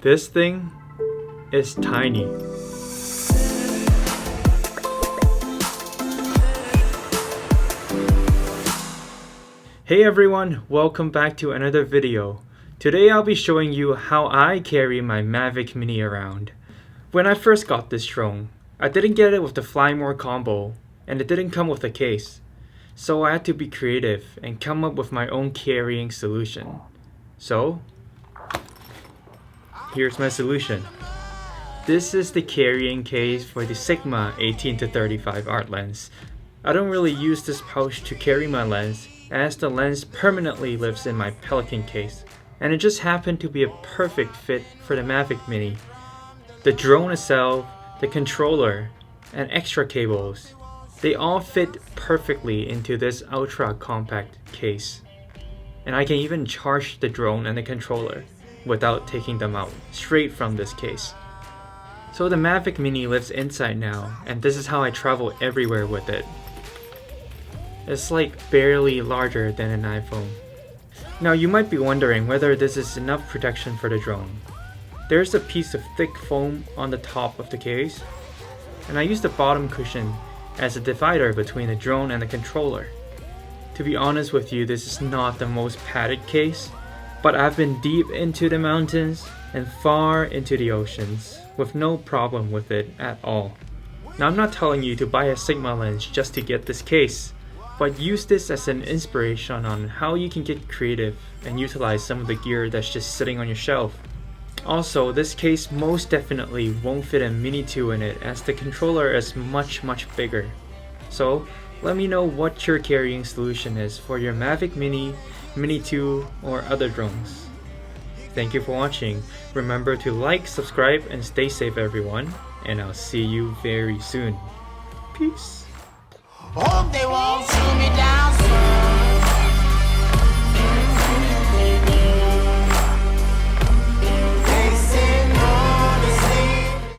This thing is tiny. Hey everyone, welcome back to another video. Today I'll be showing you how I carry my Mavic Mini around. When I first got this drone, I didn't get it with the Fly More combo, and it didn't come with a case. So I had to be creative and come up with my own carrying solution. So, here's my solution. This is the carrying case for the Sigma 18-35 art lens. I don't really use this pouch to carry my lens, as the lens permanently lives in my Pelican case, and it just happened to be a perfect fit for the Mavic Mini. The drone itself, the controller, and extra cables, they all fit perfectly into this ultra compact case. And I can even charge the drone and the controller without taking them out, straight from this case. So the Mavic Mini lives inside now, and this is how I travel everywhere with it. It's like barely larger than an iPhone. Now you might be wondering whether this is enough protection for the drone. There's a piece of thick foam on the top of the case, and I use the bottom cushion as a divider between the drone and the controller. To be honest with you, this is not the most padded case, but I've been deep into the mountains and far into the oceans with no problem with it at all. Now I'm not telling you to buy a Sigma lens just to get this case, but use this as an inspiration on how you can get creative and utilize some of the gear that's just sitting on your shelf. Also, this case most definitely won't fit a Mini 2 in it, as the controller is much bigger. So let me know what your carrying solution is for your Mavic Mini, Mini 2, or other drones. Thank you for watching. Remember to like, subscribe, and stay safe everyone, and I'll see you very soon. Peace. Hope they won't shoot me down.